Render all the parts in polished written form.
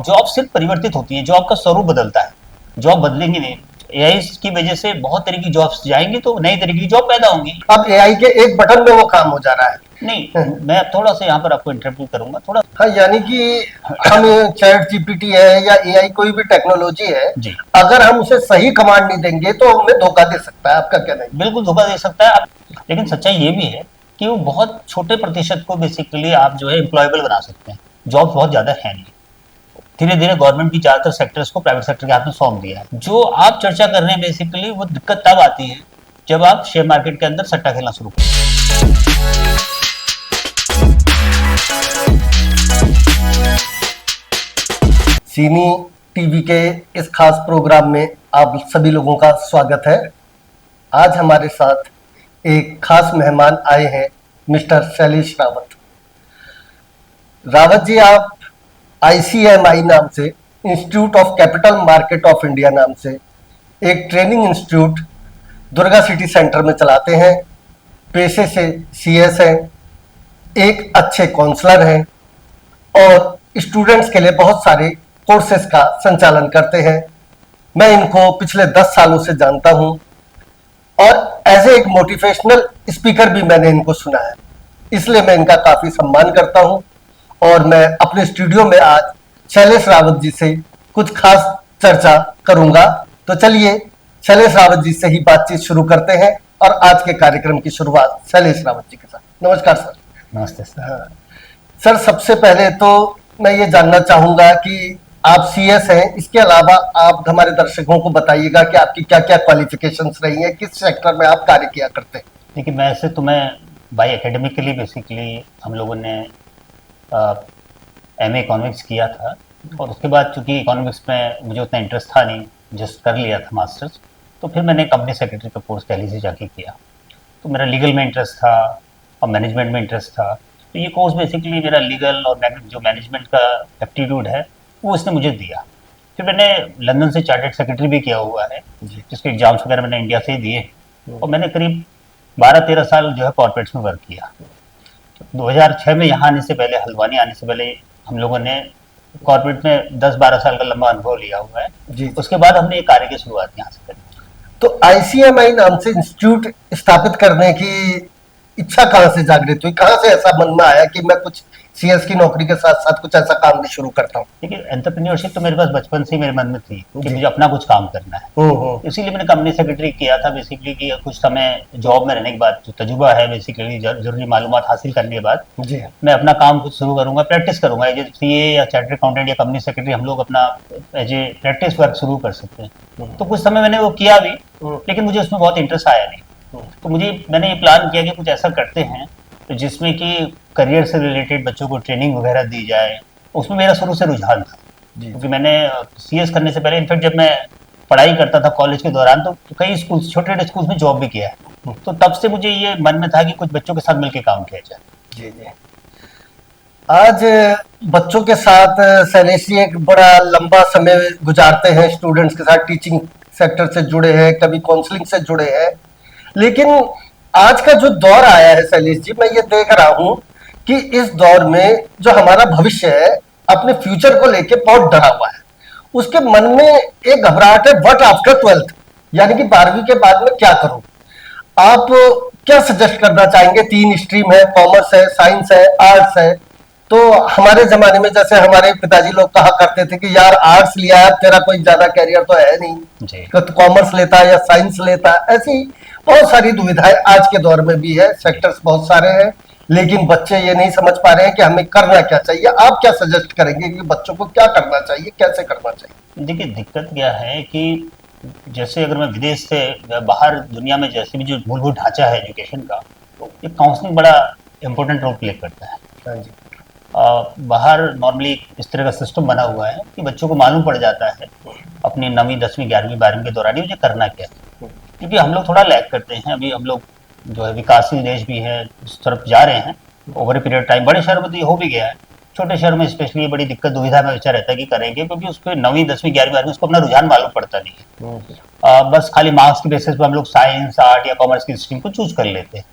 Job सिर्फ परिवर्तित होती है, जॉब का स्वरूप बदलता है, जॉब बदलेंगी नहीं। एआई की वजह से बहुत तरह की जॉब्स जाएंगी तो नई तरह की जॉब पैदा होंगी। अब एआई के एक बटन में वो काम हो जा रहा है। नहीं, मैं थोड़ा सा यहाँ पर आपको इंटरव्यू करूंगा थोड़ा। हाँ, यानी कि हम चैट जीपीटी है या एआई कोई भी टेक्नोलॉजी है, जी, अगर हम उसे सही कमांड नहीं देंगे तो हमें धोखा दे सकता है। आपका कहना है? बिल्कुल धोखा दे सकता है। लेकिन सच्चाई ये भी है कि वो बहुत छोटे प्रतिशत को बेसिकली आप जो है एम्प्लॉयबल बना सकते हैं। जॉब्स बहुत ज्यादा है नहीं। धीरे धीरे गवर्नमेंट भी ज्यादातर सेक्टर्स को प्राइवेट सेक्टर के हाथ में सौंप दिया है। जो आप चर्चा कर रहे हैं बेसिकली वो दिक्कत तब आती है जब आप शेयर मार्केट के अंदर सट्टा खेलना शुरू करें। सीनी टीवी के इस खास प्रोग्राम में आप सभी लोगों का स्वागत है। आज हमारे साथ एक खास मेहमान आए हैं, मिस्टर शैलेश रावत। रावत जी, आप ICMI नाम से, institute of capital market of India नाम से एक training institute Durga city centre में चलाते हैं। पेशे से CS हैं, एक अच्छे काउंसलर हैं और स्टूडेंट्स के लिए बहुत सारे कोर्सेज का संचालन करते हैं। मैं इनको पिछले 10 सालों से जानता हूं और एज एक मोटिवेशनल स्पीकर भी मैंने इनको सुना है, इसलिए मैं इनका काफी सम्मान करता हूं। और मैं अपने स्टूडियो में आज शैलेश रावत जी से कुछ खास चर्चा करूंगा। तो चलिए शैलेश रावत जी से ही बातचीत शुरू करते हैं और आज के कार्यक्रम की शुरुआत शैलेश रावत जी के साथ। नमस्कार सर। नमस्ते सर। हाँ सर, सबसे पहले तो मैं ये जानना चाहूंगा कि आप CS हैं, इसके अलावा आप हमारे दर्शकों को बताइएगा कि आपकी क्या क्या क्वालिफिकेशंस रही हैं, किस सेक्टर में आप कार्य किया करते हैं। देखिए, मैं ऐसे तो मैं बाई एकेडमिकली बेसिकली हम लोगों ने MA इकोनॉमिक्स किया था और उसके बाद चूंकि इकोनॉमिक्स में मुझे उतना इंटरेस्ट था नहीं, जस्ट कर लिया था मास्टर्स, तो फिर मैंने कंपनी सेक्रेटरी का कोर्स दिल्ली से जाके किया। तो मेरा लीगल में इंटरेस्ट था और मैनेजमेंट में इंटरेस्ट था, तो ये कोर्स बेसिकली मेरा लीगल और जो मैनेजमेंट का एप्टीट्यूड है वो इसने मुझे दिया। फिर मैंने लंदन से चार्टर्ड सेक्रेटरी भी किया हुआ है, जिसके एग्जाम्स वगैरह मैंने इंडिया से ही दिए और मैंने करीब 12-13 साल जो है कॉर्पोरेट्स में वर्क किया। 2006 में यहाँ आने से पहले, हल्द्वानी आने से पहले, हम लोगों ने कॉर्पोरेट में 10-12 साल का लंबा अनुभव लिया हुआ है। जी। उसके बाद हमने एक कार्य की शुरुआत यहाँ से करी। तो ICMI नाम से इंस्टीट्यूट स्थापित करने की इच्छा कहाँ से जागृत हुई? कहाँ से ऐसा मन में आया कि मैं कुछ CS की नौकरी के साथ साथ कुछ ऐसा काम भी शुरू करता हूँ? देखिए, एंटरप्रेन्योरशिप तो मेरे पास बचपन से ही मेरे मन में थी कि मुझे अपना कुछ काम करना है। इसीलिए मैंने कंपनी सेक्रेटरी किया था बेसिकली कि कुछ समय जॉब में रहने के बाद जो तजुर्बा है बेसिकली जरूरी मालूमात हासिल करने के बाद जी, मैं अपना काम खुद शुरू करूंगा, प्रैक्टिस करूंगा। एज ए CA या चार्टर्ड अकाउंटेंट या कंपनी सेक्रेटरी हम लोग अपना एज ए प्रैक्टिस वर्क शुरू कर सकते हैं। तो कुछ समय मैंने वो किया भी, लेकिन मुझे उसमें बहुत इंटरेस्ट आया नहीं। तो मैंने ये प्लान किया कि कुछ ऐसा करते हैं तो जिसमें कि करियर से रिलेटेड बच्चों को ट्रेनिंग वगैरह दी जाए। उसमें मेरा शुरू से रुझान था, क्योंकि मैंने CS करने से पहले, इनफैक्ट जब मैं पढ़ाई करता था कॉलेज के दौरान, तो कई स्कूल, छोटे छोटे स्कूल में जॉब भी किया है। तो तब से मुझे ये मन में था कि कुछ बच्चों के साथ मिलकर काम किया जाए। जी जी। आज बच्चों के साथ शैलेश जी एक बड़ा लंबा समय गुजारते हैं, स्टूडेंट्स के साथ टीचिंग सेक्टर से जुड़े हैं, कभी काउंसलिंग से जुड़े हैं। लेकिन आज का जो दौर आया है शैलेश जी, मैं ये देख रहा हूं कि इस दौर में जो हमारा भविष्य है, अपने फ्यूचर को लेके बहुत डरा हुआ है। उसके मन में एक घबराहट है, व्हाट आफ्टर 12th, यानी कि 12वीं के बाद में क्या करूं। आप क्या सजेस्ट करना चाहेंगे? 3 स्ट्रीम है, कॉमर्स है, साइंस है, आर्ट्स है। तो हमारे जमाने में जैसे हमारे पिताजी लोग कहा करते थे कि यार आर्ट्स लिया है, तेरा कोई ज्यादा कैरियर तो है नहीं, तो कॉमर्स लेता है या साइंस लेता है। ऐसी बहुत सारी दुविधाएं आज के दौर में भी है, सेक्टर्स बहुत सारे हैं, लेकिन बच्चे ये नहीं समझ पा रहे हैं कि हमें करना क्या चाहिए। आप क्या सजेस्ट करेंगे कि बच्चों को क्या करना चाहिए, कैसे करना चाहिए? देखिए, दिक्कत क्या है कि जैसे अगर मैं विदेश से बाहर दुनिया में जैसे भी जो मूलभूत ढांचा है एजुकेशन का, तो ये काउंसलिंग बड़ा इंपॉर्टेंट रोल प्ले करता है। हाँ जी। बाहर नॉर्मली इस तरह का सिस्टम बना हुआ है कि बच्चों को मालूम पड़ जाता है अपनी 9वीं 10वीं 11वीं 12वीं के दौरान ही मुझे करना क्या है। क्योंकि हम लोग थोड़ा लैग करते हैं, अभी हम लोग जो है विकासशील देश भी है, उस तरफ जा रहे हैं ओवर ए पीरियड टाइम। बड़े शहर में तो ये हो भी गया है, छोटे शहर में स्पेशली ये बड़ी दिक्कत दुविधा में बच्चा रहता है कि करेंगे, क्योंकि उसको 9वीं 10वीं 11वीं 12वीं उसको अपना रुझान मालूम पड़ता नहीं है। बस खाली मार्क्स के बेसिस पर हम लोग साइंस, आर्ट या कॉमर्स की स्ट्रीम को चूज कर लेते हैं।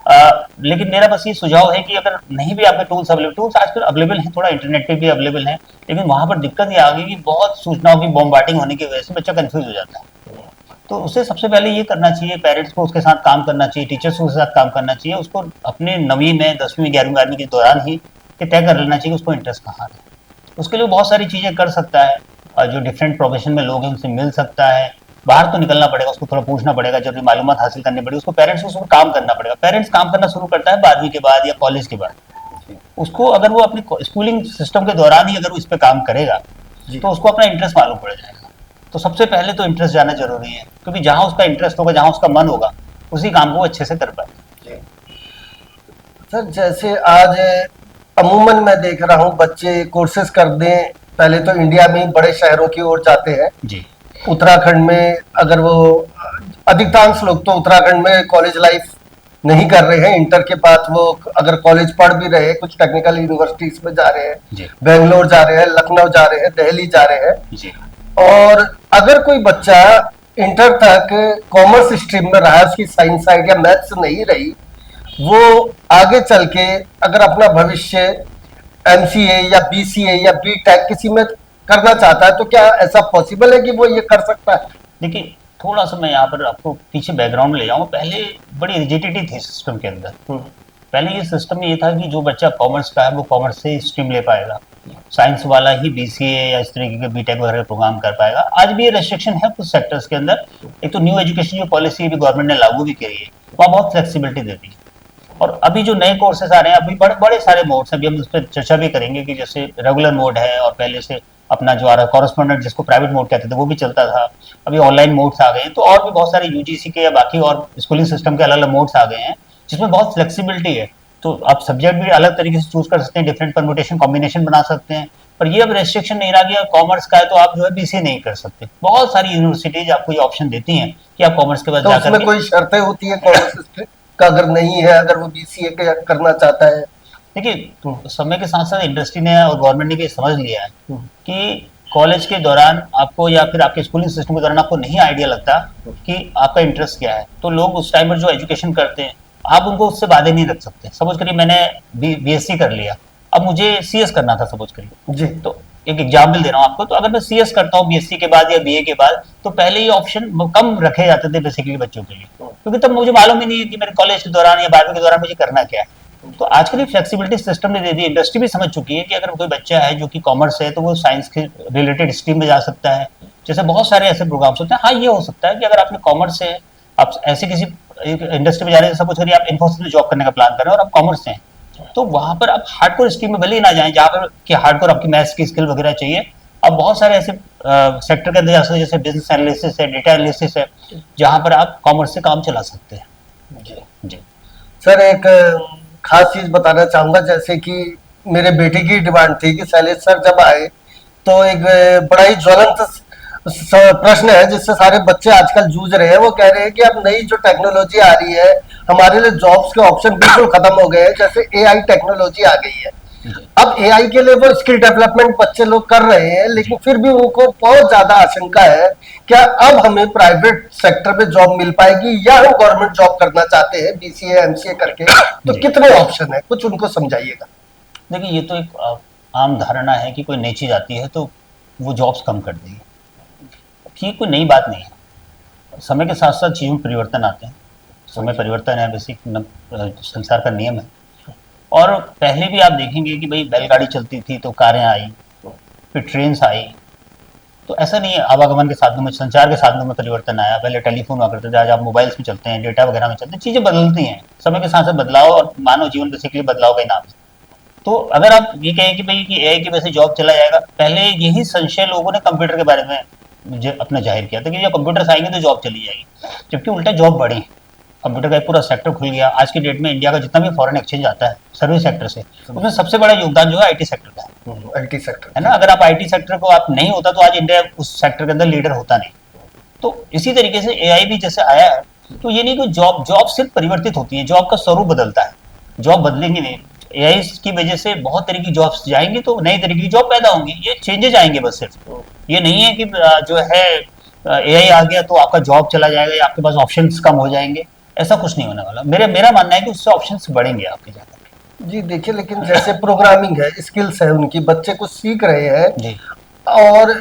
लेकिन मेरा बस ये सुझाव है कि अगर नहीं भी आपके टूल्स आजकल अवेलेबल हैं, थोड़ा इंटरनेट पे भी अवेलेबल हैं, लेकिन वहां पर दिक्कत ये आ गई कि बहुत सूचनाओं की बॉम्बार्डिंग होने की वजह से बच्चा कंफ्यूज हो जाता है। तो उसे सबसे पहले ये करना चाहिए, पेरेंट्स को उसके साथ काम करना चाहिए, टीचर्स को उसके साथ काम करना चाहिए, उसको अपने 9वीं में 10वीं 11वीं 12वीं के दौरान ही ये तय कर लेना चाहिए कि उसको इंटरेस्ट कहाँ है। उसके लिए बहुत सारी चीज़ें कर सकता है, और जो डिफरेंट प्रोफेशन में लोग हैं उनसे मिल सकता है, बाहर तो निकलना पड़ेगा, उसको थोड़ा पूछना पड़ेगा, जरूरी मालूमात हासिल करनी पड़ेगी, उसको पेरेंट्स को उसको काम करना पड़ेगा। पेरेंट्स काम करना शुरू करता है 12वीं के बाद या कॉलेज के बाद। उसको अगर वो अपनी स्कूलिंग सिस्टम के दौरान ही अगर वो इस पे काम करेगा तो उसको अपना इंटरेस्ट मालूम पड़ जाएगा। तो सबसे पहले तो इंटरेस्ट जाना जरूरी है, क्योंकि जहां उसका इंटरेस्ट होगा, जहां उसका मन होगा, उसी काम को वो अच्छे से कर पाएगा। सर जैसे आज अमूमन मैं देख रहा हूँ बच्चे कोर्सेज करने पहले तो इंडिया में ही बड़े शहरों की ओर जाते हैं। जी उत्तराखंड में अगर वो अधिकांश लोग तो उत्तराखंड में कॉलेज लाइफ नहीं कर रहे हैं, इंटर के बाद वो अगर कॉलेज पढ़ भी रहे हैं, कुछ टेक्निकल यूनिवर्सिटीज में जा रहे जी हैं, बेंगलोर जा रहे हैं, लखनऊ जा रहे हैं, दिल्ली जा रहे हैं। जी और अगर कोई बच्चा इंटर तक कॉमर्स स्ट्रीम में रहा, उसकी साइंस साइड या मैथ्स नहीं रही, वो आगे चल के अगर अपना भविष्य एमसीए या बीसीए या बीटेक किसी में करना चाहता है तो क्या ऐसा पॉसिबल है कि वो ये कर सकता है? देखिए, थोड़ा सा मैं यहाँ पर आपको पीछे बैकग्राउंड ले जाऊँ। पहले बड़ी रिजिडिटी थी सिस्टम के अंदर। पहले ये सिस्टम ये था कि जो बच्चा कॉमर्स का है वो कॉमर्स से स्ट्रीम ले पाएगा, साइंस वाला ही बीसीए या इस तरीके के बीटेक वगैरह प्रोग्राम कर पाएगा। आज भी ये रेस्ट्रिक्शन है कुछ सेक्टर्स के अंदर। एक तो न्यू एजुकेशन जो पॉलिसी भी गवर्नमेंट ने लागू भी करी है, वहाँ बहुत फ्लेक्सिबिलिटी देती है। और अभी जो नए कोर्सेज आ रहे हैं, अभी बड़े बड़े सारे मोड्स हैं, अभी हम उस पर चर्चा भी करेंगे कि जैसे रेगुलर मोड है, और पहले से अपना जो आ रहा है कॉरेस्पॉन्डेंट, जिसको प्राइवेट मोड कहते थे, वो भी चलता था। अभी ऑनलाइन मोड्स आ गए हैं, तो और भी बहुत सारे यूजीसी के या बाकी और स्कूलिंग सिस्टम के अलग अलग मोड्स आ गए हैं, जिसमें बहुत फ्लेक्सिबिलिटी है। तो आप सब्जेक्ट भी अलग तरीके से चूज कर सकते हैं, डिफरेंट परमुटेशन कॉम्बिनेशन बना सकते हैं। पर ये अब रेस्ट्रिक्शन नहीं रहा कि कॉमर्स का है तो आप जो है बीसीए नहीं कर सकते। बहुत सारी यूनिवर्सिटीज आपको ये ऑप्शन देती हैं कि आप कॉमर्स के बाद तो जाकर उसमें कोई शर्तें होती है कॉमर्स स्ट्रीम का अगर नहीं है, अगर वो बीसीए करना चाहता है? देखिए, समय के साथ साथ इंडस्ट्री ने और गवर्नमेंट ने भी समझ लिया है कि कॉलेज के दौरान आपको या फिर आपके स्कूलिंग सिस्टम के दौरान आपको नहीं आइडिया लगता कि आपका इंटरेस्ट क्या है, तो लोग उस टाइम पर जो एजुकेशन करते हैं, आप उनको उससे बाधे नहीं रख सकते। सपोज करिए मैंने बीएससी कर लिया, अब मुझे सीएस करना था सपोज करिए, जी तो एक एग्जाम्पल दे रहा हूँ आपको। तो अगर मैं सीएस करता हूँ बीएससी के बाद या बीए के बाद, तो पहले ये ऑप्शन कम रखे जाते थे बेसिकली बच्चों के लिए, क्योंकि तब मुझे मालूम ही नहीं है कि मेरे कॉलेज के दौरान या 12वीं के दौरान मुझे करना क्या है। तो आजकल ये फ्लेक्सिबिलिटी सिस्टम ने दे दी, इंडस्ट्री भी समझ चुकी है कि अगर कोई बच्चा है जो कि कॉमर्स है तो वो साइंस के रिलेटेड स्ट्रीम में जा सकता है। जैसे बहुत सारे ऐसे प्रोग्राम्स होते हैं। हाँ, ये हो सकता है कि अगर आपने कॉमर्स से आप ऐसे किसी इंडस्ट्री में जा रहे हैं, सपोज करिए आप इन्फोसिस में जॉब करने का प्लान कर रहे हैं और आप कॉमर्स से हैं, तो वहां पर आप हार्डकोर स्ट्रीम में भले ही ना जाएं जहां पर कि हार्डकोर आपकी मैथ्स की स्किल वगैरह चाहिए। अब बहुत सारे ऐसे सेक्टर के अंदर जा सकते हैं, जैसे बिजनेस एनालिसिस है, डेटा एनालिसिस है, जहां पर आप कॉमर्स से काम चला सकते हैं। जी जी सर, एक खास चीज बताना चाहूंगा। जैसे कि मेरे बेटे की डिमांड थी कि शैलेश सर जब आए तो एक बड़ा ही ज्वलंत प्रश्न है जिससे सारे बच्चे आजकल जूझ रहे हैं। वो कह रहे हैं कि अब नई जो टेक्नोलॉजी आ रही है, हमारे लिए जॉब्स के ऑप्शन बिल्कुल खत्म हो गए हैं। जैसे एआई टेक्नोलॉजी आ गई है, अब एआई के लिए वो स्किल डेवलपमेंट बच्चे लोग कर रहे हैं, लेकिन फिर भी उनको बहुत ज्यादा आशंका है क्या अब हमें प्राइवेट सेक्टर में जॉब मिल पाएगी या हम गवर्नमेंट जॉब करना चाहते हैं बीसीए एमसीए करके, तो कितने ऑप्शन है, कुछ उनको समझाइएगा। देखिए, ये तो एक आम धारणा है कि कोई नई चीज आती है तो वो जॉब्स कम कर देगी। ये कोई नई बात नहीं है। समय के साथ साथ चीजों में परिवर्तन आते हैं, समय परिवर्तन है, बेसिक संसार का नियम है। और पहले भी आप देखेंगे कि भाई बैलगाड़ी चलती थी तो कारें आई, फिर ट्रेन आई। तो ऐसा नहीं है, आवागमन के साधनों में, संचार के साधनों में परिवर्तन आया। पहले टेलीफोन हुआ करते थे, आज आप मोबाइल्स में चलते हैं, डेटा वगैरह में चलते हैं। चीजें बदलती हैं समय के साथ साथ, बदलाव और मानव जीवन बेसिकली बदलाव का ही नाम है। तो अगर आप ये कहें कि भाई कि एआई की वजह से जॉब चला जाएगा, पहले यही संशय लोगों ने कंप्यूटर के बारे में मुझे अपना जाहिर किया था कि जब कंप्यूटर्स आएंगे तो जॉब चली जाएगी, जबकि उल्टा जॉब बढ़ी। कंप्यूटर का एक पूरा सेक्टर खुल गया। आज की डेट में इंडिया का जितना भी फॉरेन एक्सचेंज आता है सर्विस सेक्टर से, उसमें सबसे बड़ा योगदान जो है आईटी सेक्टर का है। आईटी सेक्टर है ना। अगर आप आईटी सेक्टर को आप नहीं होता तो आज इंडिया उस सेक्टर के अंदर लीडर होता नहीं। तो इसी तरीके से एआई भी जैसे आया है, तो ये नहीं कि जॉब सिर्फ परिवर्तित होती है, जॉब का स्वरूप बदलता है। जॉब बदलेंगे नहीं, एआई की वजह से बहुत तरह की जॉब्स जाएंगी तो नई तरीके की जॉब पैदा होंगी। ये चेंजेस आएंगे बस, सिर्फ ये नहीं है कि जो है एआई आ गया तो आपका जॉब चला जाएगा या आपके पास ऑप्शंस कम हो जाएंगे। ऐसा कुछ नहीं होने वाला। मेरा मानना है कि उससे ऑप्शंस बढ़ेंगे आपके जाकर। जी देखिए, लेकिन जैसे प्रोग्रामिंग है, स्किल्स है, उनकी बच्चे कुछ सीख रहे हैं जी और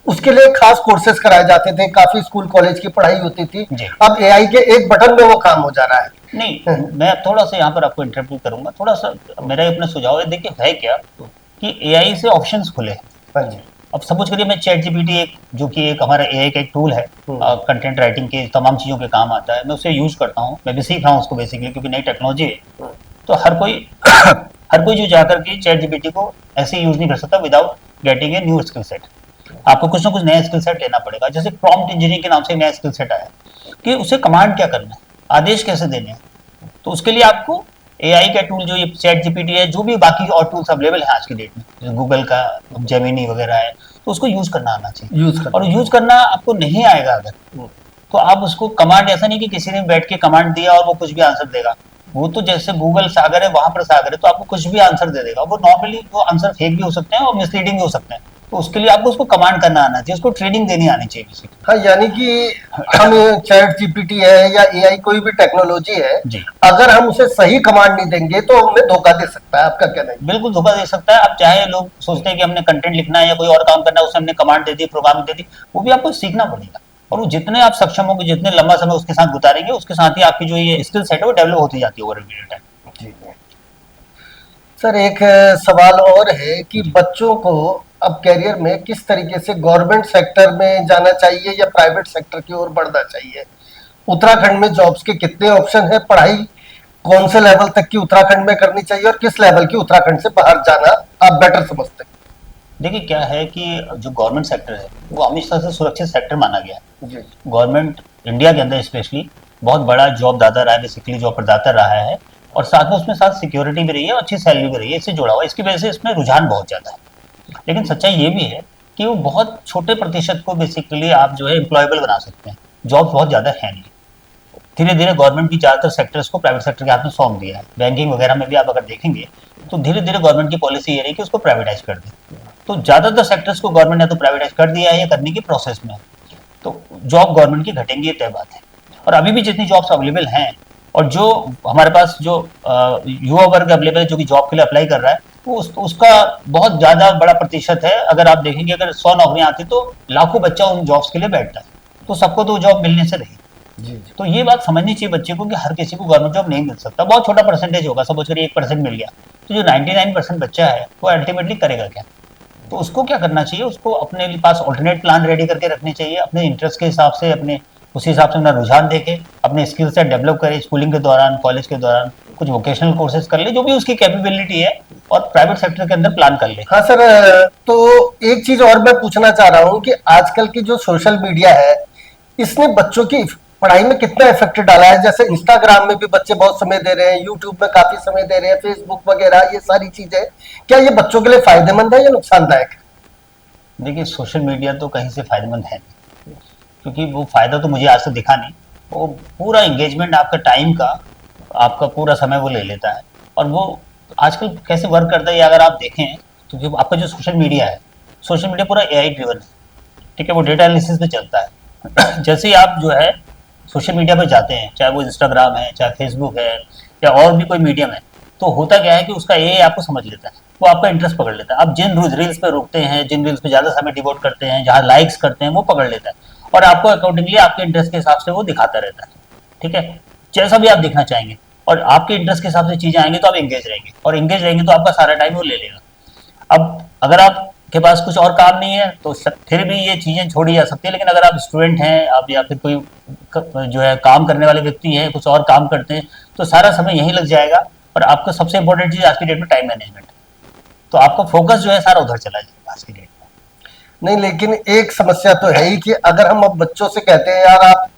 उसके लिए खास कोर्सेज कराए जाते थे, काफी स्कूल कॉलेज की पढ़ाई होती थी। जी। अब एआई के एक बटन में वो काम हो जा रहा है। नहीं, मैं थोड़ा सा यहाँ पर आपको इंटरव्यू करूंगा, थोड़ा सा मेरा अपना सुझाव है। देखिए है क्या कि एआई से ऑप्शंस खुले हैं। हाँ जी। अब सपोज करिए मैं चैट जीपीटी, एक जो कि एक हमारा एआई का एक टूल है, कंटेंट राइटिंग के तमाम चीज़ों के काम आता है, मैं उसे यूज करता हूँ, मैं भी सीख रहा हूँ उसको बेसिकली, क्योंकि नई टेक्नोलॉजी है। तो हर कोई जो जाकर के चैट जीपीटी को ऐसे यूज नहीं कर सकता without getting a new skill set. आपको कुछ ना कुछ नया स्किल सेट लेना पड़ेगा। जैसे प्रॉम्प्ट इंजीनियरिंग के नाम से नया स्किल सेट आया कि उसे कमांड क्या करना है, आदेश कैसे देने हैं। तो उसके लिए आपको एआई का टूल, जो ये चैट जीपीटी है, जो भी बाकी और टूल्स अवेलेबल है आज की डेट में, जैसे गूगल का जेमिनी वगैरह है, तो उसको यूज करना आना चाहिए। यूज कर। और यूज करना आपको नहीं आएगा अगर, तो आप उसको कमांड, ऐसा नहीं कि किसी ने बैठ के कमांड दिया और वो कुछ भी आंसर देगा। वो तो जैसे गूगल सागर है, वहां पर सागर है, तो आपको कुछ भी आंसर दे देगा। वो नॉर्मली वो आंसर फेक भी हो सकते हैं और मिसलीडिंग भी हो सकते हैं। तो उसके लिए आपको उसको कमांड करना आना चाहिए, उसको ट्रेनिंग देनी आनी चाहिए बेसिकली। हाँ, यानी कि हम चैट जीपीटी है या एआई कोई भी टेक्नोलॉजी है, जी अगर हम उसे सही कमांड नहीं देंगे तो हमें धोखा दे सकता है। आपका कहना है? बिल्कुल धोखा दे सकता है। आप चाहे, लोग सोचते हैं कि हमने कंटेंट लिखना है या कोई और काम करना है, उससे हमने कमांड दे दी, प्रोग्रामिंग दे दी, वो भी आपको सीखना पड़ेगा। और वो जितने आप सक्षम होंगे, जितने लंबा समय उसके साथ गुजारेंगे, उसके साथ ही आपकी जो ये स्किल सेट है वो डेवलप होती जाती है ओवर पीरियड टाइम। जी सर, एक सवाल और है कि बच्चों को अब कैरियर में किस तरीके से गवर्नमेंट सेक्टर में जाना चाहिए या प्राइवेट सेक्टर की ओर बढ़ना चाहिए? उत्तराखंड में जॉब्स के कितने ऑप्शन है? पढ़ाई कौन से लेवल तक की उत्तराखंड में करनी चाहिए और किस लेवल की उत्तराखंड से बाहर जाना आप बेटर समझते हैं? देखिए क्या है कि जो गवर्नमेंट सेक्टर है वो हमेशा से सुरक्षित सेक्टर माना गया है। जी। गवर्नमेंट इंडिया के अंदर स्पेशली बहुत बड़ा जॉब दाता रहा है, बेसिकली जॉब प्रदाता रहा है, और साथ में उसमें साथ सिक्योरिटी भी रही है, अच्छी सैलरी भी रही है, इससे जुड़ा हुआ है। इसकी वजह से इसमें रुझान बहुत ज़्यादा है। लेकिन सच्चाई ये भी है कि वो बहुत छोटे प्रतिशत को बेसिकली आप जो है एम्प्लॉयबल बना सकते हैं। जॉब बहुत ज़्यादा है नहीं। धीरे धीरे गवर्नमेंट की ज़्यादातर सेक्टर्स को प्राइवेट सेक्टर के हाथ में सौंप दिया है। बैंकिंग वगैरह में भी आप अगर देखेंगे तो धीरे धीरे गवर्नमेंट की पॉलिसी ये रही कि उसको प्राइवेटाइज कर दे। तो ज़्यादातर सेक्टर्स को गवर्नमेंट ने तो प्राइवेटाइज कर दिया है या करने की प्रोसेस में है। तो जॉब गवर्नमेंट की घटेंगी, ये तय बात है। और अभी भी जितनी जॉब्स अवेलेबल हैं, और जो हमारे पास जो युवा वर्ग अवेलेबल है जो कि जॉब के लिए अप्लाई कर रहा है, वो उसका बहुत ज़्यादा बड़ा प्रतिशत है। अगर आप देखेंगे, अगर 100 नौकरियां आती तो लाखों बच्चा उन जॉब्स के लिए बैठता है। तो सबको तो जॉब मिलने से रही। जी। तो ये बात समझनी चाहिए बच्चे को कि हर किसी को गवर्नमेंट जॉब नहीं मिल सकता। बहुत छोटा परसेंटेज होगा, सपोज करिए 1% मिल गया, तो जो 99% बच्चा है वो अल्टीमेटली करेगा क्या? तो उसको क्या करना चाहिए? उसको अपने पास ऑल्टरनेट प्लान रेडी करके रखने चाहिए, अपने इंटरेस्ट के हिसाब से, अपने उस हिसाब से अपना रुझान देके अपने स्किल सेट डेवलप करे। स्कूलिंग के दौरान, कॉलेज के दौरान कुछ वोकेशनल कोर्सेज कर ले, जो भी उसकी कैपेबिलिटी है, और प्राइवेट सेक्टर के अंदर प्लान कर ले। हाँ सर, तो एक चीज और मैं पूछना चाह रहा हूँ कि आजकल की जो सोशल मीडिया है, इसने बच्चों की पढ़ाई में कितना इफेक्ट डाला है? जैसे इंस्टाग्राम में भी बच्चे बहुत समय दे रहे हैं, यूट्यूब में काफी समय दे रहे हैं, फेसबुक वगैरह, ये सारी चीजें क्या ये बच्चों के लिए फायदेमंद है या नुकसानदायक है? देखिए सोशल मीडिया तो कहीं से फायदेमंद है नहीं, क्योंकि वो फायदा तो मुझे आज तक दिखा नहीं। वो पूरा इंगेजमेंट आपका टाइम का, आपका पूरा समय वो ले लेता है। और वो आजकल कैसे वर्क करता है ये अगर आप देखें, तो जो आपका जो सोशल मीडिया है, सोशल मीडिया पूरा एआई ड्रिवन है। ठीक है, वो डेटा एनालिसिस पे चलता है। जैसे ही आप जो है सोशल मीडिया पे जाते हैं, चाहे वो इंस्टाग्राम है, चाहे फेसबुक है, या और भी कोई मीडियम है, तो होता क्या है कि उसका एआई आपको समझ लेता है, वो आपका इंटरेस्ट पकड़ लेता है। आप जिन रील्स पे रुकते हैं, जिन रील्स पे ज़्यादा समय डिवोट करते हैं, जहाँ लाइक्स करते हैं, वो पकड़ लेता है, और आपको अकॉर्डिंगली आपके इंटरेस्ट के हिसाब से वो दिखाता रहता है। ठीक है, जैसा भी आप देखना चाहेंगे, और आपके इंटरेस्ट के हिसाब से चीज़ें आएंगी तो आप एंगेज रहेंगे, और एंगेज रहेंगे तो आपका सारा टाइम वो ले लेगा। अब अगर आपके पास कुछ और काम नहीं है तो फिर भी ये चीज़ें छोड़ी जा सकती है। लेकिन अगर आप स्टूडेंट हैं, आप या फिर कोई जो है काम करने वाले व्यक्ति हैं, कुछ और काम करते हैं, तो सारा समय यहीं लग जाएगा। और आपको सबसे इंपॉर्टेंट चीज़ आज की डेट में टाइम मैनेजमेंट, तो आपका फोकस जो है सारा उधर चला जाएगा आज की डेट में। नहीं, लेकिन एक समस्या तो है ही कि अगर हम अब बच्चों से कहते हैं यार आप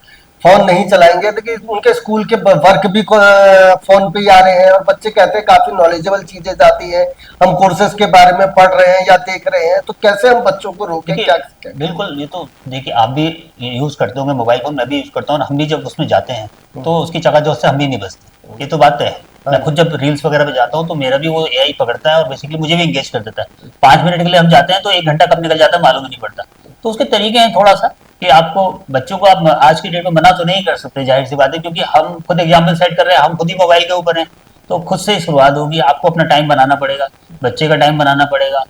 फोन नहीं चलाएंगे, तो उनके स्कूल के वर्क भी फोन पे ही आ रहे हैं और बच्चे कहते हैं काफी नॉलेजेबल चीजें जाती है, हम कोर्सेज के बारे में पढ़ रहे हैं या देख रहे हैं, तो कैसे हम बच्चों को रोकें? क्या बिल्कुल, ये तो देखिए आप भी यूज करते होंगे मोबाइल फोन, मैं भी यूज करता हूँ, और हम भी जब उसमें जाते हैं तो उसकी चकाचौंध से हम भी नहीं बचते, ये तो बात है। मैं खुद जब रील्स वगैरह पे जाता हूँ तो मेरा भी वो एआई पकड़ता है और बेसिकली मुझे भी एंगेज कर देता है। 5 मिनट के लिए हम जाते हैं तो 1 घंटा कब निकल जाता है मालूम ही नहीं पड़ता। तो उसके तरीके हैं थोड़ा सा कि आपको बच्चों को आप आज की डेट में मना तो नहीं कर सकते, जाहिर सी बात है, क्योंकि हम खुद एग्जाम्पल सेट कर रहे हैं, हम खुद ही मोबाइल के ऊपर हैं। तो खुद से ही शुरुआत होगी, आपको अपना टाइम बनाना पड़ेगा, बच्चे का टाइम बनाना पड़ेगा।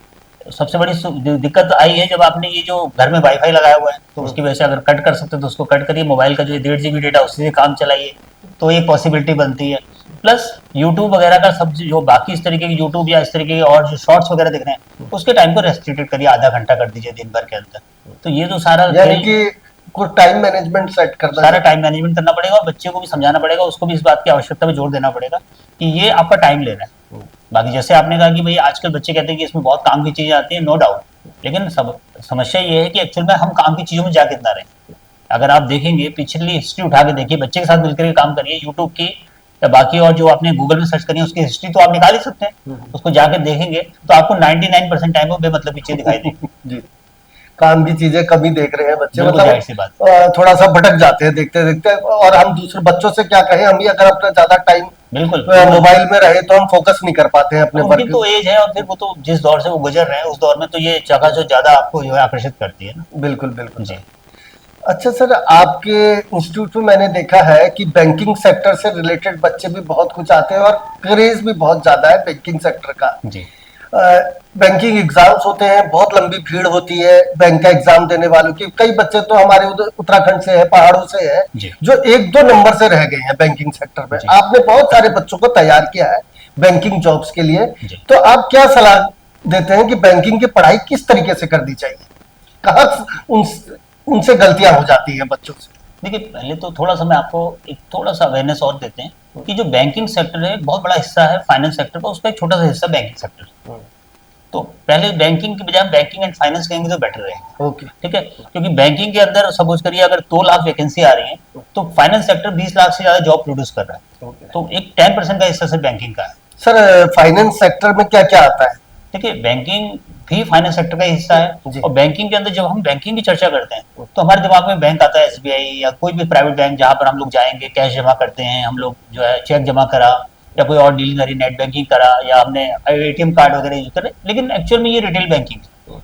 सबसे बड़ी दिक्कत आई है जब आपने ये जो घर में वाईफाई लगाया हुआ है, तो उसकी वजह से अगर कट कर सकते तो उसको कट करिए, मोबाइल का जो 1.5 GB डेटा उसी से काम चलाइए, तो एक पॉसिबिलिटी बनती है। प्लस यूट्यूब वगैरह का सब जो बाकी इस तरीके की यूट्यूब या इस तरीके के और जो शॉर्ट्स वगैरह दिख रहे हैं, उसके टाइम को रेस्ट्रिक्टेड करिए, आधा घंटा कर दीजिए दिन भर के अंदर। तो ये तो सारा यानी कि कुछ टाइम मैनेजमेंट सेट करना सारा टाइम मैनेजमेंट करना पड़ेगा, और बच्चे को भी समझाना पड़ेगा, उसको भी इस बात की आवश्यकता पे जोर देना पड़ेगा कि ये आपका टाइम ले रहा है। बाकी जैसे आपने कहा कि भाई आजकल बच्चे कहते हैं कि इसमें बहुत काम की चीजें आती हैं, नो डाउट, लेकिन सब समस्या ये है कि एक्चुअल में हम काम की चीजों में जा कितना रहे हैं। अगर आप देखेंगे पिछली हिस्ट्री उठा के देखिए, बच्चे के साथ मिलकर के काम करिए, यूट्यूब की या बाकी और जो आपने गूगल में सर्च करी है उसकी हिस्ट्री तो आप निकाल ही सकते हैं, उसको जाकर देखेंगे तो आपको 99% टाइम में बेमतलब की चीज दिखाई देगी। जी, काम की चीजें कम ही देख रहे हैं बच्चे, बिल्कुल जाहिर सी बात। थोड़ा सा भटक जाते हैं देखते देखते। और हम दूसरे बच्चों से क्या कहें, हम ही अगर अपना ज्यादा टाइम बिल्कुल मोबाइल में रहे तो हम फोकस नहीं कर पाते हैं अपने उनकी वर्क। तो एज है, और फिर वो तो जिस दौर से वो गुजर रहे हैं उस दौर में तो ये जगह जो ज्यादा आपको जो है आकर्षित करती है ना। बिल्कुल बिल्कुल जी अच्छा सर, आपके इंस्टीट्यूट में मैंने देखा है कि बैंकिंग सेक्टर से रिलेटेड बच्चे भी बहुत कुछ आते हैं और क्रेज भी बहुत ज्यादा है बैंकिंग सेक्टर का। जी बैंकिंग एग्जाम्स होते हैं, बहुत लंबी भीड़ होती है बैंक का एग्जाम देने वालों की। कई बच्चे तो हमारे उधर उत्तराखंड से है, पहाड़ों से है, जी जो 1-2 नंबर से रह गए हैं बैंकिंग सेक्टर में। जी। आपने बहुत सारे बच्चों को तैयार किया है बैंकिंग जॉब्स के लिए, जी। तो आप क्या सलाह देते हैं कि बैंकिंग की पढ़ाई किस तरीके से करनी चाहिए? कहाँ उनसे गलतियां हो जाती है बच्चों से? देखिए, पहले तो थोड़ा सा मैं आपको एक थोड़ा सा अवेयरनेस और देते हैं कि जो बैंकिंग सेक्टर है एक बहुत बड़ा हिस्सा है फाइनेंस सेक्टर का, उसका एक छोटा सा हिस्सा बैंकिंग सेक्टर। तो पहले बैंकिंग की बजाय बैंकिंग एंड फाइनेंस कहेंगे तो बेटर रहेगा। ओके। ठीक है, क्योंकि बैंकिंग के अंदर सपोज करिए अगर 2 लाख वैकेंसी आ रही है तो फाइनेंस सेक्टर 20 लाख से ज्यादा जॉब प्रोड्यूस कर रहा है। तो एक 10% का हिस्सा सिर्फ बैंकिंग का है। सर, फाइनेंस सेक्टर में क्या क्या आता है? देखिए, बैंकिंग भी फाइनेंस सेक्टर का ही हिस्सा है, जी। और बैंकिंग के अंदर जब हम बैंकिंग की चर्चा करते हैं तो हमारे दिमाग में बैंक आता है, एसबीआई या कोई भी प्राइवेट बैंक जहां पर हम लोग जाएंगे, कैश जमा करते हैं, हम लोग जो है चेक जमा करा या कोई और डीलिंग करी, नेट बैंकिंग करा या हमने एटीएम कार्ड वगैरह यूज करे, लेकिन एक्चुअल में ये रिटेल बैंकिंग है।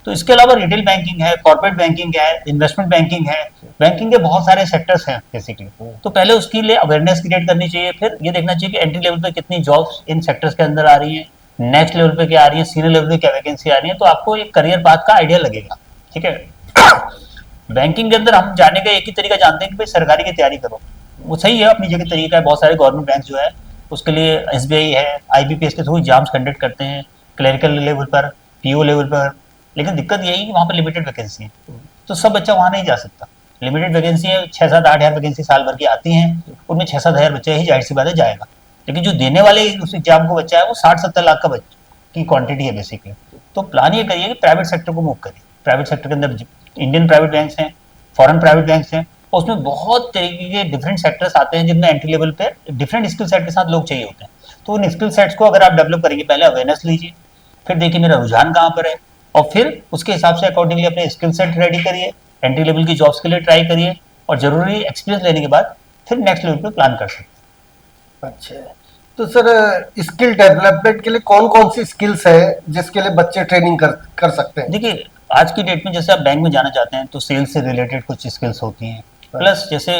तो इसके अलावा रिटेल बैंकिंग है, कॉर्पोरेट बैंकिंग है, इन्वेस्टमेंट बैंकिंग है, बैंकिंग के बहुत सारे सेक्टर्स हैं बेसिकली। तो पहले उसके लिए अवेयरनेस क्रिएट करनी चाहिए, फिर ये देखना चाहिए कि एंट्री लेवल पे कितनी जॉब्स इन सेक्टर्स के अंदर आ रही है, नेक्स्ट लेवल पे क्या आ रही है, सीनियर लेवल पे क्या वैकेंसी आ रही है, तो आपको एक करियर पाथ का आइडिया लगेगा। ठीक है, बैंकिंग के अंदर हम जाने का एक ही तरीका जानते हैं कि भाई सरकारी की तैयारी करो, वो सही है, अपनी जगह तरीका है। बहुत सारे गवर्नमेंट बैंक जो है उसके लिए एसबीआई है, आईबीपीएस के थ्रू एग्जाम्स कंडक्ट करते हैं क्लरिकल लेवल पर, पीओ लेवल पर, लेकिन दिक्कत यही है कि वहाँ पर लिमिटेड वैकेंसी है, तो सब बच्चा वहाँ नहीं जा सकता। लिमिटेड वैकेंसी है, 6-7-8 हज़ार वैकेंसी साल भर की आती हैं, उनमें 6-7 हज़ार बच्चे ही जाहिर सी बात है जाएगा, लेकिन जो देने वाले उस एग्जाम को बच्चा है वो 60-70 लाख का बच्चा की क्वांटिटी है बेसिकली। तो प्लान ये करिए कि प्राइवेट सेक्टर को मूव करिए। प्राइवेट सेक्टर के अंदर इंडियन प्राइवेट बैंक्स हैं, फॉरेन प्राइवेट बैंक्स हैं, और उसमें बहुत तरीके के डिफरेंट सेक्टर्स आते हैं जिनमें एंट्री लेवल पे डिफरेंट स्किल सेट के साथ लोग चाहिए होते हैं। तो उन स्किल सेट्स को अगर आप डेवलप करेंगे, पहले अवेयरनेस लीजिए, फिर देखिए मेरा रुझान कहाँ पर है, और फिर उसके हिसाब से अकॉर्डिंगली अपने स्किल सेट रेडी करिए, एंट्री लेवल की जॉब्स के लिए ट्राई करिए, और जरूरी एक्सपीरियंस लेने के बाद फिर नेक्स्ट लेवल पे प्लान कर सकते हैं। अच्छा, तो सर स्किल डेवलपमेंट के लिए कौन कौन सी स्किल्स है जिसके लिए बच्चे ट्रेनिंग कर सकते हैं? देखिए, आज की डेट में जैसे आप बैंक में जाना चाहते हैं तो सेल्स से रिलेटेड कुछ स्किल्स होती हैं, प्लस जैसे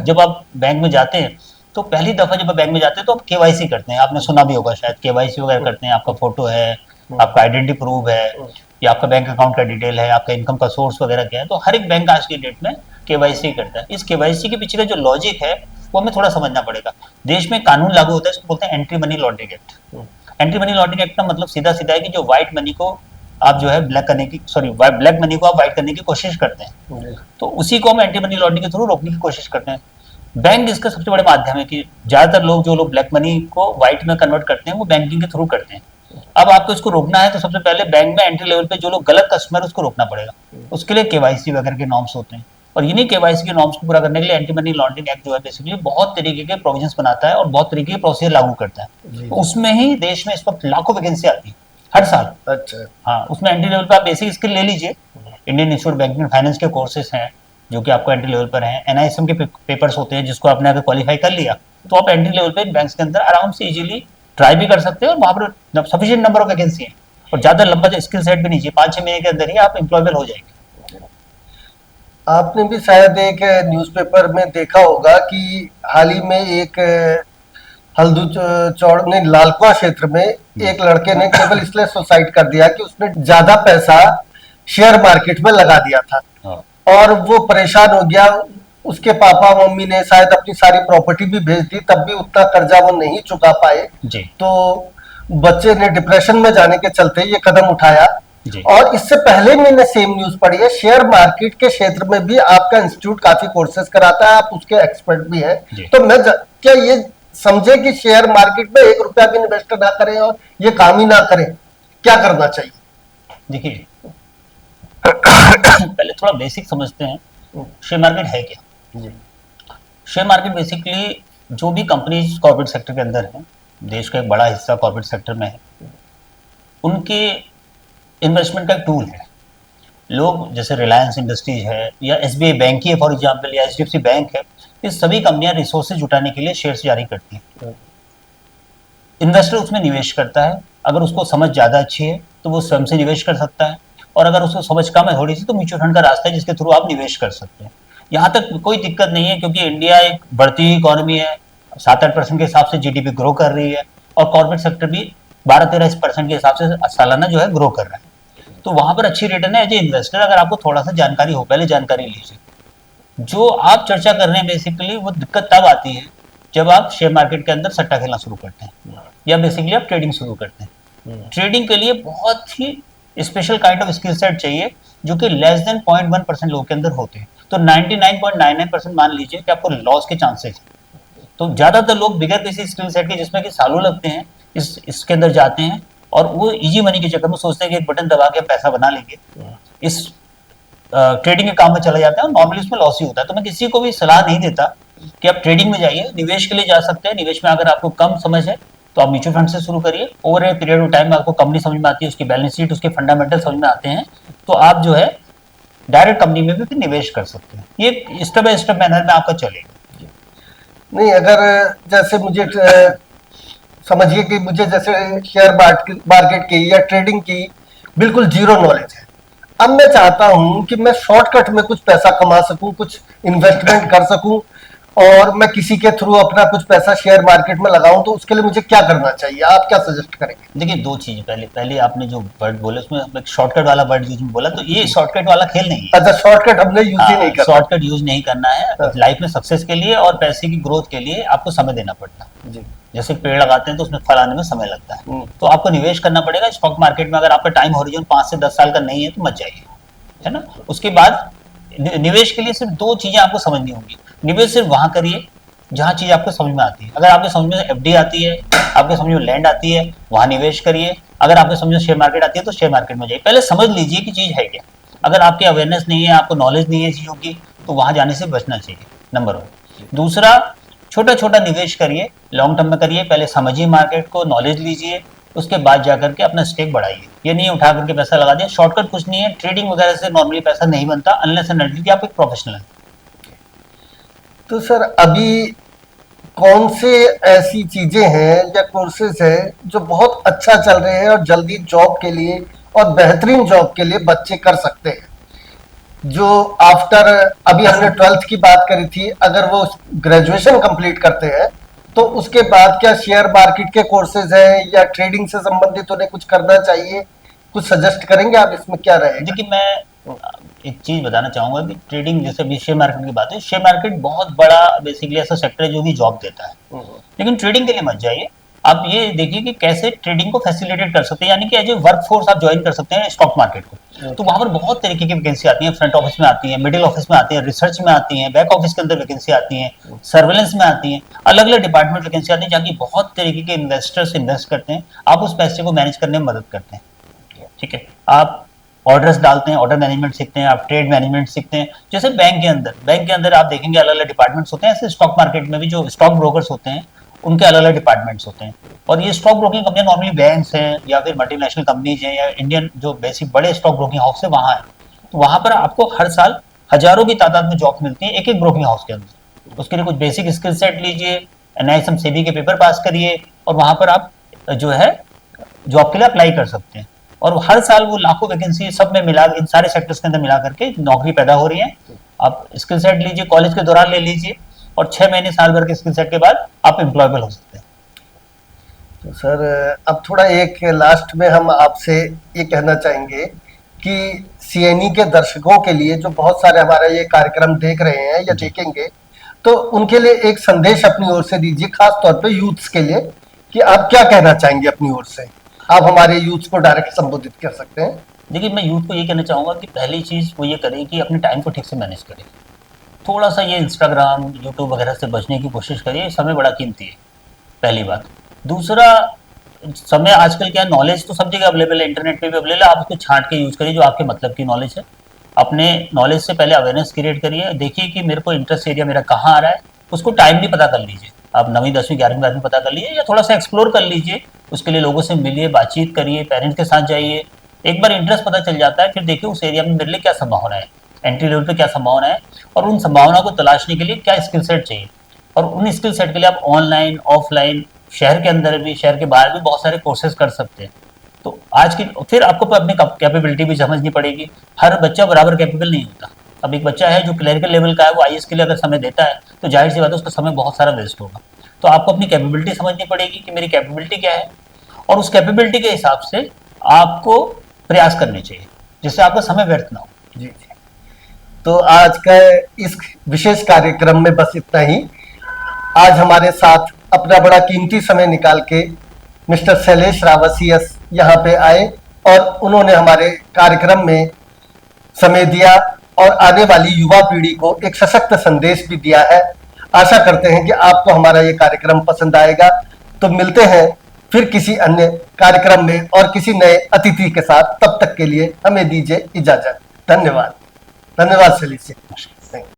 जब आप बैंक में जाते हैं तो पहली दफा जब आप बैंक में जाते हैं तो आप केवाईसी करते हैं, आपने सुना भी होगा शायद, केवाईसी वगैरह करते हैं, आपका फोटो है, आपका आइडेंटिटी प्रूफ है, या आपका बैंक अकाउंट का डिटेल है, आपका इनकम का सोर्स वगैरह क्या है। तो हर एक बैंक आज की डेट में केवाईसी करता है। इस केवाईसी के पीछे का जो लॉजिक है वो हमें थोड़ा समझना पड़ेगा। देश में कानून लागू होता है, इसको बोलते हैं anti money laundering act. Anti money laundering act का मतलब सीधा सीधा है कि जो व्हाइट मनी को आप जो है ब्लैक करने की, सॉरी ब्लैक मनी को आप व्हाइट करने की कोशिश करते हैं, तो उसी को हम एंटी मनी लॉन्ड्रिंग के थ्रू रोकने की कोशिश करते हैं। बैंक इसका सबसे बड़े माध्यम है कि ज्यादातर लोग जो लोग ब्लैक मनी को व्हाइट में कन्वर्ट करते हैं वो बैंकिंग के थ्रू करते हैं। अब आपको इसको रोकना है तो सबसे पहले बैंक में एंट्री लेवल पे जो लोग गलत कस्टमर है उसको रोकना पड़ेगा। उसके लिए केवाईसी वगैरह के नॉर्म्स होते हैं, और इन्हीं केवाईसी के नॉर्म्स को पूरा करने के लिए एंटी मनी लॉन्ड्रिंग एक्ट जो है बेसिकली बहुत तरीके के प्रोविजंस बनाता है और बहुत तरीके के प्रोसीजर लागू करता है। तो उसमें ही देश में इस वक्त लाखों वैकेंसी आती है हर साल। अच्छा, हाँ, उसमें एंट्री लेवल पे आप बेसिक स्किल ले लीजिए, Indian institute banking and finance के कोर्सेज हैं जो कि आपको एंट्री लेवल पर हैं, एनआईएसएम के पेपर्स होते हैं जिसको आपने अगर क्वालिफाई कर लिया तो आप एंट्री लेवल पे बैंक्स के अंदर आराम से इजीली ट्राई भी कर सकते हैं, और वहाँ पर सफिशिएंट नंबर ऑफ वैकेंसी है, और ज्यादा लंबा स्किल सेट भी नहीं चाहिए, 5-6 महीने के अंदर ही आप एम्प्लॉयबल हो जाएंगे। आपने भी शायद एक न्यूज़पेपर में देखा होगा कि हाल ही में एक हल्दू चौड़ नहीं लालकुआ क्षेत्र में एक लड़के ने केवल इसलिए सुसाइड कर दिया कि उसने ज्यादा पैसा शेयर मार्केट में लगा दिया था हाँ, और वो परेशान हो गया। उसके पापा मम्मी ने शायद अपनी सारी प्रॉपर्टी भी भेज दी, तब भी उतना कर्जा वो नहीं चुका पाए। जी तो बच्चे ने डिप्रेशन में जाने के चलते ये कदम उठाया। जी और इससे पहले मैंने सेम न्यूज पढ़ी है, शेयर मार्केट के क्षेत्र में भी आपका इंस्टीट्यूट काफी कोर्सेज कराता है, आप उसके एक्सपर्ट भी है। जी। तो क्या ये समझे कि शेयर मार्केट में 1 रुपया भी इन्वेस्ट ना करें और ये काम ही ना करें, क्या करना चाहिए? देखिए, पहले थोड़ा बेसिक समझते हैं, शेयर मार्केट है क्या। जी शेयर मार्केट बेसिकली जो भी कंपनीज कॉर्पोरेट सेक्टर के अंदर है, देश का एक बड़ा हिस्सा कॉर्पोरेट सेक्टर में है, उनके इन्वेस्टमेंट का एक टूल है। लोग जैसे रिलायंस इंडस्ट्रीज है या एसबीआई बैंक ही है फॉर एग्जांपल, या एचडीएफसी बैंक है, ये सभी कंपनियां रिसोर्सेज जुटाने के लिए शेयर्स जारी करती हैं। इन्वेस्टर उसमें निवेश करता है, अगर उसको समझ ज़्यादा अच्छी है तो वो स्वयं से निवेश कर सकता है, और अगर उसको समझ कम है थोड़ी सी तो म्यूचुअल फंड का रास्ता है जिसके थ्रू आप निवेश कर सकते हैं। यहाँ तक कोई दिक्कत नहीं है, क्योंकि इंडिया एक बढ़ती हुई इकॉनमी है, 7-8% के हिसाब से जीडीपी ग्रो कर रही है, और कॉर्पोरेट सेक्टर भी 12-13% के हिसाब से सालाना जो है ग्रो कर रहा है। तो वहां पर अच्छी रिटर्न है एज ए इन्वेस्टर, अगर आपको थोड़ा सा जानकारी हो, पहले जानकारी लीजिए। जो आप चर्चा कर रहे हैं बेसिकली वो दिक्कत तब आती है जब आप शेयर मार्केट के अंदर सट्टा खेलना शुरू करते हैं, या बेसिकली आप ट्रेडिंग शुरू करते हैं। ट्रेडिंग के लिए बहुत ही special kind of skill set चाहिए, जो कि लेस देन 0.1% लोगों के अंदर होते हैं। तो 99.99% मान लीजिए कि आपको लॉस के चांसेस हैं। तो ज्यादातर लोग बिगर किसी स्किल सेट के जिसमें कि सालों लगते हैं इसके अंदर जाते हैं, और वो इजी मनी के चक्कर में सोचते हैं कि एक बटन दबा के पैसा बना लेंगे, इस ट्रेडिंग के काम में चला जाता है, और नॉर्मली उसमें लॉस ही होता है। तो मैं किसी को भी सलाह नहीं देता कि आप ट्रेडिंग में जाइए, निवेश के लिए जा सकते हैं। निवेश में अगर आपको कम समझ है तो आप म्यूचुअल फंड से शुरू करिए। Over a period of time में आपको कंपनी समझ में आती है, उसकी बैलेंस शीट, उसके फंडामेंटल समझ में आते हैं, तो आप जो है डायरेक्ट कंपनी में भी फिर निवेश कर सकते हैं। ये स्टेप बाय स्टेप मैनर में आपका चलेगा। नहीं, अगर जैसे मुझे समझिए कि मुझे जैसे शेयर मार्केट की या ट्रेडिंग की बिल्कुल जीरो नॉलेज है। अब मैं चाहता हूं कि मैं शॉर्टकट में कुछ पैसा कमा सकूं, कुछ इन्वेस्टमेंट कर सकूं, और मैं किसी के थ्रू अपना कुछ पैसा शेयर मार्केट में लगाऊं, तो उसके लिए मुझे क्या करना चाहिए? आप क्या सजेस्ट करेंगे? देखिए, दो चीजें, पहले पहले आपने जो वर्ड बोला उसमें एक शॉर्टकट वाला वर्ड यूज बोला, तो ये शॉर्टकट वाला खेल नहीं है। अच्छा, शॉर्टकट हमने यूज ही नहीं करना। शॉर्टकट यूज नहीं करना है। लाइफ में सक्सेस के लिए और पैसे की ग्रोथ के लिए आपको समय देना पड़ता है। जी जैसे पेड़ लगाते हैं तो उसमें फल आने में समय लगता है, तो आपको निवेश करना पड़ेगा स्टॉक मार्केट में। अगर आपका टाइम हॉरिजन 5 से 10 साल का नहीं है तो मत जाइए, है ना। उसके बाद निवेश के लिए सिर्फ दो चीजें आपको समझनी होंगी। निवेश सिर्फ वहां करिए जहां चीज आपको समझ में आती है। अगर आपके समझ में एफडी आती है, आपके समझ में लैंड आती है, वहां निवेश करिए। अगर आपके समझ में शेयर मार्केट आती है तो शेयर मार्केट में जाइए। पहले समझ लीजिए कि चीज है क्या। अगर आपकी अवेयरनेस नहीं है, आपको नॉलेज नहीं है चीजों की, तो वहां जाने से बचना चाहिए, नंबर 1। दूसरा, छोटा छोटा निवेश करिए, लॉन्ग टर्म में करिए। पहले समझिए मार्केट को, नॉलेज लीजिए, उसके बाद जाकर के अपना स्टेक बढ़ाइए। ये नहीं उठा करके पैसा लगा दिया। शॉर्टकट कुछ नहीं है, ट्रेडिंग वगैरह से नॉर्मली पैसा नहीं बनता अनलेस एंड अनटिल आप एक प्रोफेशनल हैं। तो सर, अभी कौन से ऐसी चीजें हैं या कोर्सेज हैं जो बहुत अच्छा चल रहे हैं और जल्दी जॉब के लिए और बेहतरीन जॉब के लिए बच्चे कर सकते हैं, जो आफ्टर, अभी हमने 12th की बात करी थी, अगर वो ग्रेजुएशन कंप्लीट करते हैं तो उसके बाद क्या शेयर मार्केट के कोर्सेज हैं या ट्रेडिंग से संबंधित उन्हें कुछ करना चाहिए? कुछ सजेस्ट करेंगे आप, इसमें क्या रहेगा? देखिए, मैं एक चीज बताना चाहूंगा कि ट्रेडिंग, जैसे अभी शेयर मार्केट की बात है, शेयर मार्केट बहुत बड़ा बेसिकली ऐसा सेक्टर है जो भी जॉब देता है। लेकिन ट्रेडिंग के लिए मत जाइए। आप ये देखिए कि कैसे ट्रेडिंग को फैसिलिटेट कर सकते हैं, यानी कि एज ए वर्क फोर्स आप ज्वाइन कर सकते हैं स्टॉक मार्केट को। तो वहां पर बहुत तरीके की वैकेंसी आती है। फ्रंट ऑफिस में आती है, मिडिल ऑफिस में आती है, रिसर्च में आती है, बैक ऑफिस के अंदर वैकेंसी आती है, सर्वेलेंस में आती है, अलग अलग डिपार्टमेंट वैकेंसी आती है, जहाँ की बहुत तरीके के इन्वेस्टर्स इन्वेस्ट करते हैं। आप उस पैसे को मैनेज करने में मदद करते हैं, ठीक है। आप ऑर्डर्स डालते हैं, ऑर्डर मैनेजमेंट सीखते हैं, आप ट्रेड मैनेजमेंट सीखते हैं। जैसे बैंक के अंदर आप देखेंगे अलग अलग डिपार्टमेंट्स होते हैं, ऐसे स्टॉक मार्केट में भी जो स्टॉक ब्रोकर्स होते हैं उनके अलग अलग डिपार्टमेंट्स होते हैं। और ये स्टॉक ब्रोकिंग कंपनियां नॉर्मली बैंक्स हैं या फिर मल्टीनेशनल कंपनीज हैं या इंडियन जो बेसिक बड़े स्टॉक ब्रोकिंग हाउस है वहां है। तो वहां पर आपको हर साल हजारों की तादाद में जॉब मिलती है एक एक ब्रोकिंग हाउस के अंदर। उसके लिए कुछ बेसिक स्किल सेट लीजिए, एनआईएसएम सेबी के पेपर पास करिए, और वहां पर आप जो है जॉब के लिए अप्लाई कर सकते हैं। और हर साल वो लाखों वैकेंसी सब में मिला, इन सारे सेक्टर्स के अंदर मिला करके नौकरी पैदा हो रही है। आप स्किल सेट लीजिए, कॉलेज के दौरान ले लीजिए, और 6 महीने साल भर के स्किल सेट के बाद आप एम्प्लॉयबल हो सकते हैं। तो सर अब थोड़ा एक लास्ट में हम आपसे ये कहना चाहेंगे कि सीएनई के दर्शकों के लिए जो बहुत सारे हमारा ये कार्यक्रम देख रहे हैं या जी। देखेंगे, तो उनके लिए एक संदेश अपनी ओर से दीजिए, खास तौर पे यूथ्स के लिए, कि आप क्या कहना चाहेंगे अपनी ओर से। आप हमारे यूथ को डायरेक्ट संबोधित कर सकते हैं। देखिए, मैं यूथ को ये कहना चाहूँगा कि पहली चीज़ वो ये करें कि अपने टाइम को ठीक से मैनेज करें। थोड़ा सा ये इंस्टाग्राम, यूट्यूब वगैरह से बचने की कोशिश करिए, समय बड़ा कीमती है, पहली बात। दूसरा, समय आजकल क्या है, नॉलेज तो सब जगह अवेलेबल है, इंटरनेट पे भी अवेलेबल है, आप उसको छाँट के यूज़ करिए जो आपके मतलब की नॉलेज है। अपने नॉलेज से पहले अवेयरनेस क्रिएट करिए, देखिए कि मेरे को इंटरेस्ट एरिया मेरा कहाँ आ रहा है, उसको टाइम भी पता कर लीजिए। आप 9वीं 10वीं 11वीं 12वीं पता कर लीजिए, या थोड़ा सा एक्सप्लोर कर लीजिए, उसके लिए लोगों से मिलिए, बातचीत करिए, पेरेंट्स के साथ जाइए। एक बार इंटरेस्ट पता चल जाता है, फिर देखिए उस एरिया में मेरे लिए क्या संभावना है, एंट्री लेवल पे क्या संभावना है, और उन संभावना को तलाशने के लिए क्या स्किल सेट चाहिए। और उन स्किल सेट के लिए आप ऑनलाइन, ऑफलाइन, शहर के अंदर भी, शहर के बाहर भी बहुत सारे कोर्सेज कर सकते हैं। तो आज की फिर आपको अपनी कैपेबिलिटी भी समझनी पड़ेगी। हर बच्चा बराबर कैपेबल नहीं होता। अब एक बच्चा है जो क्लरिकल लेवल का है, वो आईएएस के लिए अगर समय देता है, तो जाहिर सी बात है उसका समय बहुत सारा वेस्ट होगा। तो आपको अपनी कैपेबिलिटी समझनी पड़ेगी कि मेरी कैपेबिलिटी क्या है, और उस कैपेबिलिटी के हिसाब से आपको प्रयास करने चाहिए, जिससे आपका समय व्यर्थ ना हो। जी जी। तो आज का इस विशेष कार्यक्रम में बस इतना ही। आज हमारे साथ अपना बड़ा कीमती समय निकाल के मिस्टर शैलेश रावत सीएस यहाँ पे आए, और उन्होंने हमारे कार्यक्रम में समय दिया और आने वाली युवा पीढ़ी को एक सशक्त संदेश भी दिया है। आशा करते हैं कि आपको हमारा ये कार्यक्रम पसंद आएगा। तो मिलते हैं फिर किसी अन्य कार्यक्रम में और किसी नए अतिथि के साथ। तब तक के लिए हमें दीजिए इजाजत। धन्यवाद। धन्यवाद शैलेश जी।